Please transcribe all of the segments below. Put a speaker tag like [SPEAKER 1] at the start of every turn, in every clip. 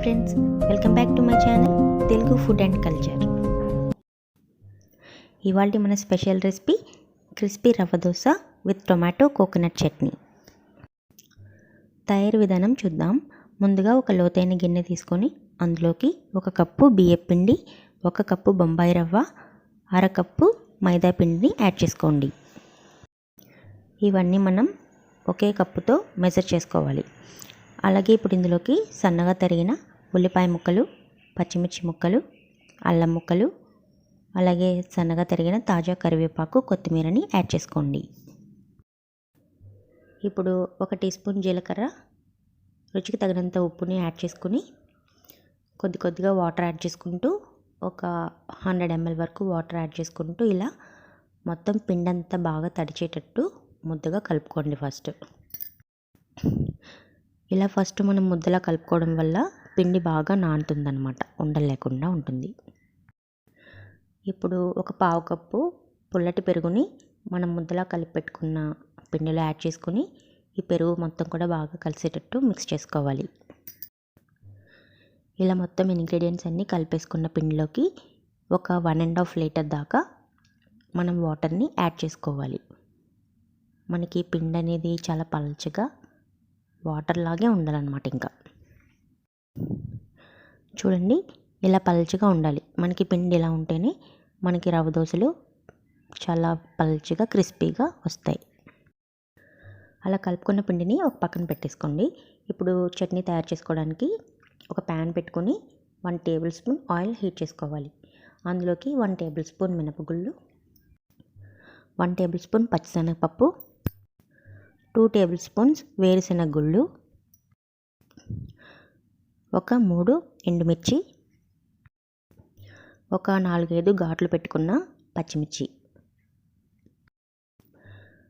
[SPEAKER 1] Friends, welcome back to my channel Telugu food and culture. ఇవాళ మన special recipe crispy rava dosa with tomato coconut chutney. తయారీ విధానం చూద్దాం. ముందుగా ఒక లోతైన గిన్నె తీసుకొని అందులోకి 1 కప్పు బియ్యం పిండి, 1 కప్పు బొంబాయి రవ్వ, 1/2 కప్పు మైదా పిండిని యాడ్ చేసుకోండి. ఇవన్నీ మనం ఒకే కప్పుతో మెజర్ చేసుకోవాలి. అలాగే ఇప్పుడు ఇందులోకి సన్నగా తరిగిన ఉల్లిపాయ ముక్కలు, పచ్చిమిర్చి ముక్కలు, అల్లం ముక్కలు, అలాగే సన్నగా తరిగిన తాజా కరివేపాకు, కొత్తిమీరని యాడ్ చేసుకోండి. ఇప్పుడు 1 టీ స్పూన్ జీలకర్ర, రుచికి తగినంత ఉప్పుని యాడ్ చేసుకుని కొద్దిగా వాటర్ యాడ్ చేసుకుంటూ ఒక 100 ml వరకు వాటర్ యాడ్ చేసుకుంటూ ఇలా మొత్తం పిండి అంతా బాగా తడిచేటట్టు ముద్దగా కలుపుకోండి. ఇలా ఫస్ట్ మనం ముద్దలా కలుపుకోవడం వల్ల పిండి బాగా నానుతుందన్నమాట, ఉండలు లేకుండా ఉంటుంది. ఇప్పుడు ఒక 1/2 కప్పు పుల్లటి పెరుగుని మనం ముద్దలా కలిపి పెట్టుకున్న పిండిలో యాడ్ చేసుకుని ఈ పెరుగు మొత్తం కూడా బాగా కలిసేటట్టు మిక్స్ చేసుకోవాలి. ఇలా మొత్తం ఇంగ్రీడియంట్స్ అన్నీ కలిపేసుకున్న పిండిలోకి ఒక 1.5 లీటర్ దాకా మనం వాటర్ని యాడ్ చేసుకోవాలి. మనకి పిండి అనేది చాలా పల్చగా వాటర్ లాగే ఉండాలన్నమాట. ఇంకా చూడండి, ఇలా పల్చగా ఉండాలి. మనకి పిండి ఇలా ఉంటేనే మనకి రవ్వ దోశలు చాలా పల్చగా క్రిస్పీగా వస్తాయి. అలా కలుపుకున్న పిండిని ఒక పక్కన పెట్టేసుకోండి. ఇప్పుడు చట్నీ తయారు చేసుకోవడానికి ఒక ప్యాన్ పెట్టుకొని 1 టేబుల్ స్పూన్ ఆయిల్ హీట్ చేసుకోవాలి. అందులోకి 1 టేబుల్ స్పూన్ మినపగుళ్ళు, 1 టేబుల్ స్పూన్ పచ్చిశనగపప్పు, 2 టేబుల్ స్పూన్స్ వేరుశెనగ గుళ్ళు, ఒక 3 ఎండుమిర్చి, ఒక 4-5 ఘాట్లు పెట్టుకున్న పచ్చిమిర్చి,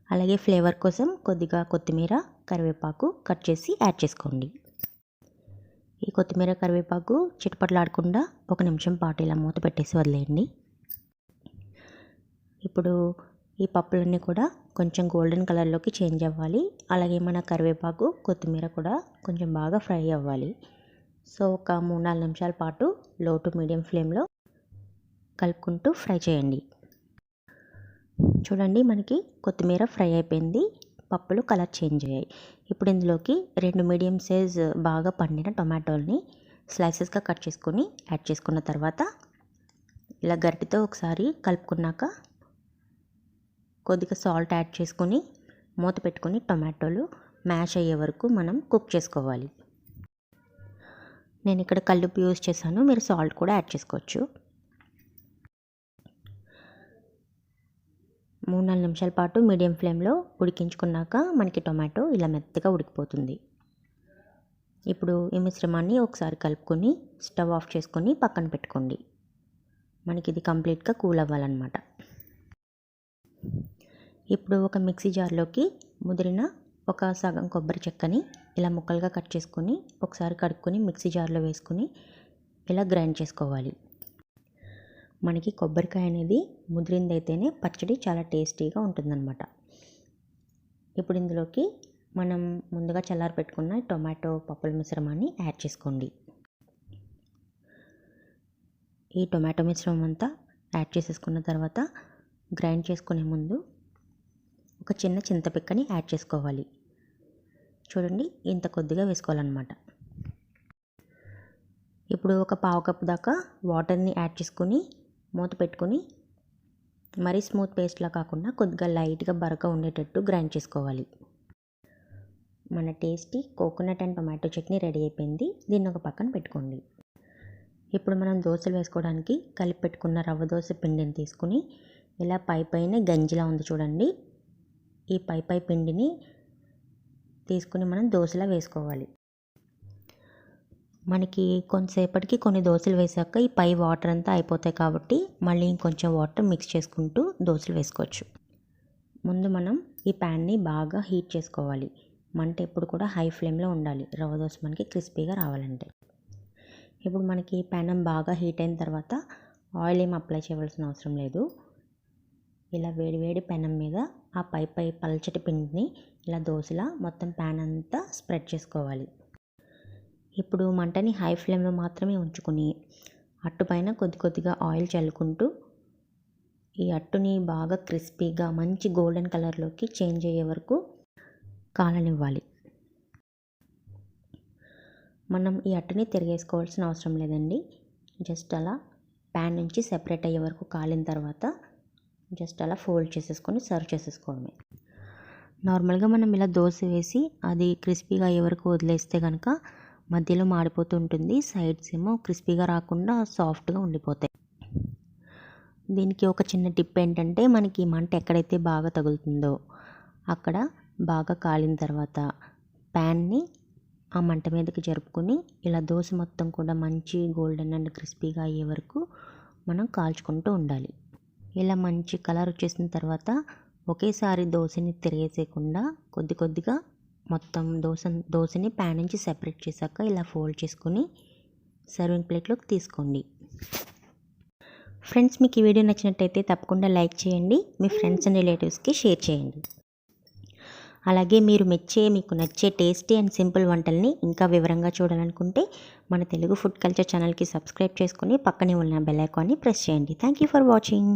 [SPEAKER 1] అలాగే ఫ్లేవర్ కోసం కొద్దిగా కొత్తిమీర, కరివేపాకు కట్ చేసి యాడ్ చేసుకోండి. ఈ కొత్తిమీర, కరివేపాకు చిటపటలాడకుండా 1 నిమిషం పాటు ఇలా మూత పెట్టేసి వదిలేయండి. ఇప్పుడు ఈ పప్పులన్నీ కూడా కొంచెం గోల్డెన్ కలర్లోకి చేంజ్ అవ్వాలి. అలాగే మన కరివేపాకు, కొత్తిమీర కూడా కొంచెం బాగా ఫ్రై అవ్వాలి. సో ఒక 3-4 నిమిషాల పాటు లో టు మీడియం ఫ్లేమ్లో కలుపుకుంటూ ఫ్రై చేయండి. చూడండి, మనకి కొత్తిమీర ఫ్రై అయిపోయింది, పప్పులు కలర్ చేంజ్ అయ్యాయి. ఇప్పుడు ఇందులోకి 2 మీడియం సైజ్ బాగా పండిన టొమాటోల్ని స్లైసెస్గా కట్ చేసుకొని యాడ్ చేసుకున్న తర్వాత ఇలా గరిటెతో ఒకసారి కలుపుకున్నాక కొద్దిగా సాల్ట్ యాడ్ చేసుకొని మూత పెట్టుకొని టొమాటోలు మ్యాష్ అయ్యే వరకు మనం కుక్ చేసుకోవాలి. నేను ఇక్కడ కల్లుప్పు యూజ్ చేశాను, మీరు సాల్ట్ కూడా యాడ్ చేసుకోవచ్చు. 3-4 నిమిషాల పాటు మీడియం ఫ్లేమ్లో ఉడికించుకున్నాక మనకి టొమాటో ఇలా మెత్తగా ఉడికిపోతుంది. ఇప్పుడు ఈ మిశ్రమాన్ని ఒకసారి కలుపుకొని స్టవ్ ఆఫ్ చేసుకొని పక్కన పెట్టుకోండి. మనకి ఇది కంప్లీట్గా కూల్ అవ్వాలన్నమాట. ఇప్పుడు ఒక మిక్సీ జార్లోకి ముదిరిన ఒక సగం కొబ్బరి చెక్కని ఇలా ముక్కలుగా కట్ చేసుకొని ఒకసారి కడుక్కొని మిక్సీ జార్లో వేసుకొని ఇలా గ్రైండ్ చేసుకోవాలి. మనకి కొబ్బరికాయ అనేది ముదిరిందైతేనే పచ్చడి చాలా టేస్టీగా ఉంటుందన్నమాట. ఇప్పుడు ఇందులోకి మనం ముందుగా చల్లారి పెట్టుకున్న టొమాటో పప్పుల మిశ్రమాన్ని యాడ్ చేసుకోండి. ఈ టొమాటో మిశ్రమం అంతా యాడ్ చేసేసుకున్న తర్వాత గ్రైండ్ చేసుకునే ముందు ఒక చిన్న చింతపిక్కని యాడ్ చేసుకోవాలి. చూడండి, ఇంత కొద్దిగా వేసుకోవాలన్నమాట. ఇప్పుడు ఒక 1/2 కప్పు దాకా వాటర్ని యాడ్ చేసుకొని మూత పెట్టుకొని మరీ స్మూత్ పేస్ట్లా కాకుండా కొద్దిగా లైట్గా బరక ఉండేటట్టు గ్రైండ్ చేసుకోవాలి. మన tasty coconut and tomato chutney ready అయిపోయింది. దీన్ని ఒక పక్కన పెట్టుకోండి. ఇప్పుడు మనం దోశలు వేసుకోవడానికి కలిపి పెట్టుకున్న రవ్వ దోశ పిండిని తీసుకుని ఇలా పైన గంజిలా ఉంది చూడండి, ఈ పై పిండిని తీసుకుని మనం దోశలా వేసుకోవాలి. మనకి కొంతసేపటికి కొన్ని దోశలు వేసాక ఈ పై వాటర్ అంతా అయిపోతాయి కాబట్టి మళ్ళీ ఇంకొంచెం వాటర్ మిక్స్ చేసుకుంటూ దోశలు వేసుకోవచ్చు. ముందు మనం ఈ ప్యాన్ని బాగా హీట్ చేసుకోవాలి. మంట ఎప్పుడు కూడా హై ఫ్లేమ్లో ఉండాలి రవ్వ దోశ మనకి క్రిస్పీగా రావాలంటే. ఇప్పుడు మనకి ప్యాన్ బాగా హీట్ అయిన తర్వాత ఆయిల్ ఏం అప్లై చేయవలసిన అవసరం లేదు. ఇలా వేడి పెనం మీద ఆ పై పల్చటి పిండిని ఇలా దోశలా మొత్తం ప్యాన్ అంతా స్ప్రెడ్ చేసుకోవాలి. ఇప్పుడు మంటని హై ఫ్లేమ్లో మాత్రమే ఉంచుకొని అట్టు పైన కొద్ది కొద్దిగా ఆయిల్ చల్లుకుంటూ ఈ అట్టుని బాగా క్రిస్పీగా మంచి గోల్డెన్ కలర్లోకి చేంజ్ అయ్యే వరకు కాలనివ్వాలి. మనం ఈ అట్టుని తిరిగేసుకోవాల్సిన అవసరం లేదండి. జస్ట్ అలా ప్యాన్ నుంచి సెపరేట్ అయ్యే వరకు కాలిన తర్వాత జస్ట్ అలా ఫోల్డ్ చేసేసుకొని సర్వ్ చేసేసుకోవడమే. నార్మల్గా మనం ఇలా దోశ వేసి అది క్రిస్పీగా అయ్యే వరకు వదిలేస్తే కనుక మధ్యలో మాడిపోతూ ఉంటుంది, సైడ్స్ ఏమో క్రిస్పీగా రాకుండా సాఫ్ట్గా ఉండిపోతాయి. దీనికి ఒక చిన్న టిప్ ఏంటంటే, మనకి మంట ఎక్కడైతే బాగా తగులుతుందో అక్కడ బాగా కాలిన తర్వాత ప్యాన్ని ఆ మంట మీదకి జరుపుకొని ఇలా దోశ మొత్తం కూడా మంచి గోల్డెన్ అండ్ క్రిస్పీగా అయ్యే వరకు మనం కాల్చుకుంటూ ఉండాలి. ఇలా మంచి కలర్ వచ్చేసిన తర్వాత ఒకేసారి దోశని తిరిగేసేయకుండా కొద్ది కొద్దిగా మొత్తం దోశని ప్యాన్ నుంచి సెపరేట్ చేశాక ఇలా ఫోల్డ్ చేసుకొని సర్వింగ్ ప్లేట్లోకి తీసుకోండి. ఫ్రెండ్స్, మీకు ఈ వీడియో నచ్చినట్టయితే తప్పకుండా లైక్ చేయండి, మీ ఫ్రెండ్స్ అండ్ రిలేటివ్స్కి షేర్ చేయండి. అలాగే మీకు నచ్చే టేస్టీ అండ్ సింపుల్ వంటల్ని ఇంకా వివరంగా చూడాలనుకుంటే మన తెలుగు ఫుడ్ కల్చర్ ఛానల్కి సబ్స్క్రైబ్ చేసుకొని పక్కనే ఉన్న బెల్ ఐకాన్ని ప్రెస్ చేయండి. Thank you for watching.